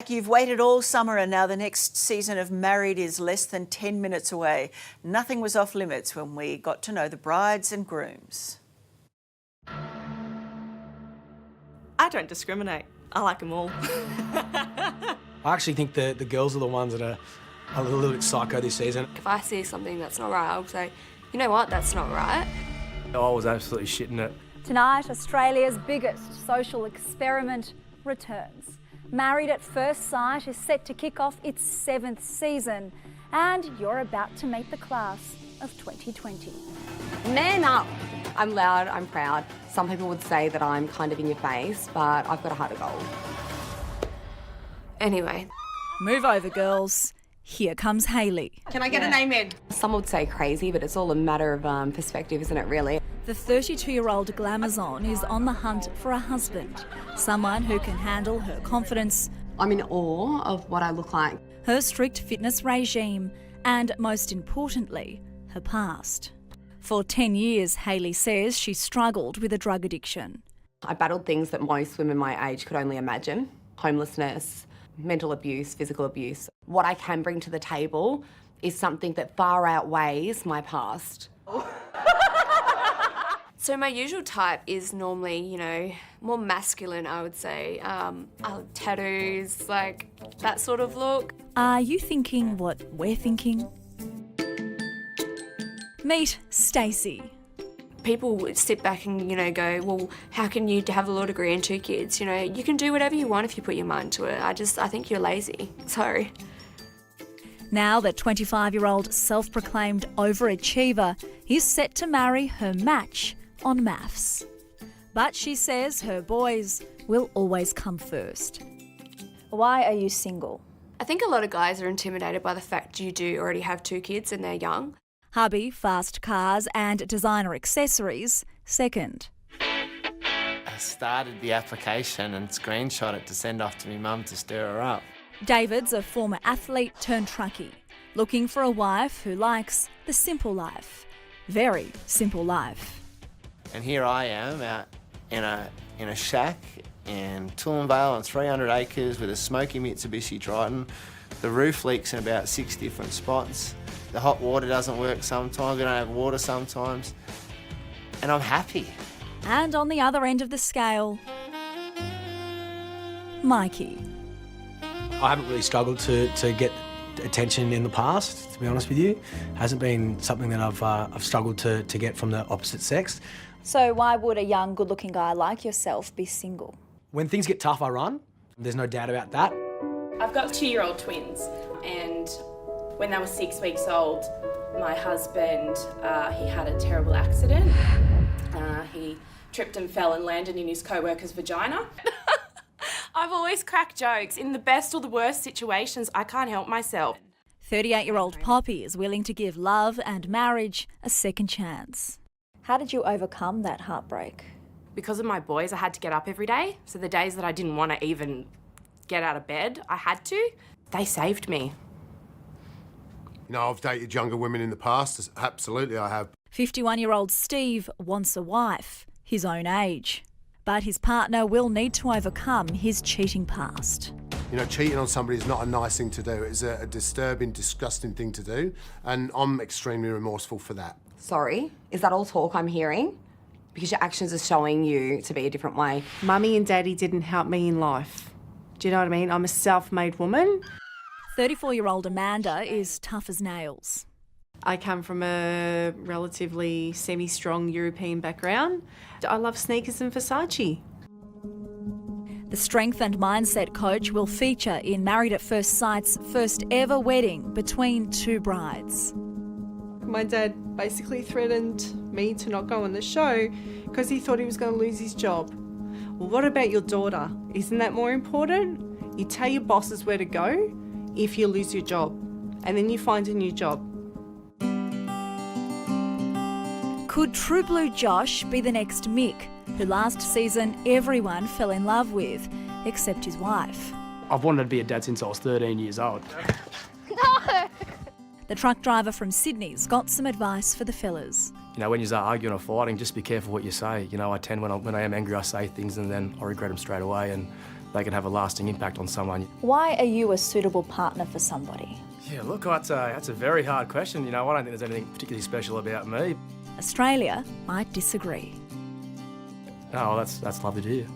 You've waited all summer and now the next season of Married is less than 10 minutes away. Nothing was off limits when we got to know the brides and grooms. I don't discriminate. I like them all. I actually think the girls are the ones that are a little bit psycho this season. If I see something that's not right, I'll say, you know what, that's not right. I was absolutely shitting it. Tonight, Australia's biggest social experiment returns. Married at First Sight is set to kick off its 7th season, and you're about to meet the class of 2020. Man up. I'm loud, I'm proud. Some people would say that I'm kind of in your face, but I've got a heart of gold. Anyway. Move over, girls. Here comes Hayley. Can I get a name in? Some would say crazy, but it's all a matter of perspective, isn't it, really? The 32-year-old glamazon is on the hunt for a husband, someone who can handle her confidence, I'm in awe of what I look like. her strict fitness regime, and most importantly, her past. For 10 years, Hayley says she struggled with a drug addiction. I battled things that most women my age could only imagine. Homelessness, mental abuse, physical abuse. What I can bring to the table is something that far outweighs my past. So my usual type is normally, you know, more masculine, I would say. Tattoos, like that sort of look. Are you thinking what we're thinking? Meet Stacey. People would sit back and, you know, go, well, how can you have a law degree and 2 kids? You know, you can do whatever you want if you put your mind to it. I think you're lazy. Sorry. Now the 25-year-old self-proclaimed overachiever is set to marry her match on MAFS. But she says her boys will always come first. Why are you single? I think a lot of guys are intimidated by the fact you do already have 2 kids and they're young. Hubby, fast cars and designer accessories, second. I started the application and screenshot it to send off to my mum to stir her up. David's a former athlete turned truckie, looking for a wife who likes the simple life. Very simple life. And here I am out in a shack in Toowoomba on 300 acres with a smoky Mitsubishi Triton. The roof leaks in about 6 different spots. The hot water doesn't work sometimes, we don't have water sometimes. And I'm happy. And on the other end of the scale, Mikey. I haven't really struggled to get attention in the past, to be honest with you. Hasn't been something that I've struggled to get from the opposite sex. So why would a young, good-looking guy like yourself be single? When things get tough, I run. There's no doubt about that. I've got 2-year-old twins, and when they were 6 weeks old, my husband, he had a terrible accident. He tripped and fell and landed in his co-worker's vagina. I've always cracked jokes. In the best or the worst situations, I can't help myself. 38-year-old Poppy is willing to give love and marriage a second chance. How did you overcome that heartbreak? Because of my boys, I had to get up every day. So the days that I didn't want to even get out of bed, I had to. They saved me. You know, I've dated younger women in the past. Absolutely, I have. 51-year-old Steve wants a wife, his own age. But his partner will need to overcome his cheating past. You know, cheating on somebody is not a nice thing to do. It's a disturbing, disgusting thing to do. And I'm extremely remorseful for that. Sorry, is that all talk I'm hearing? Because your actions are showing you to be a different way. Mummy and Daddy didn't help me in life. Do you know what I mean? I'm a self-made woman. 34-year-old Amanda is tough as nails. I come from a relatively semi-strong European background. I love sneakers and Versace. The strength and mindset coach will feature in Married at First Sight's first ever wedding between 2 brides. My dad basically threatened me to not go on the show because he thought he was going to lose his job. Well, what about your daughter? Isn't that more important? You tell your bosses where to go if you lose your job, and then you find a new job. Could True Blue Josh be the next Mick, who last season everyone fell in love with, except his wife? I've wanted to be a dad since I was 13 years old. No! The truck driver from Sydney's got some advice for the fellas. You know, when you're arguing or fighting, just be careful what you say. You know, I tend, when I am angry, I say things and then I regret them straight away. And they can have a lasting impact on someone. Why are you a suitable partner for somebody? Yeah, look, that's a very hard question. You know, I don't think there's anything particularly special about me. Australia might disagree. Oh, well, that's lovely to hear.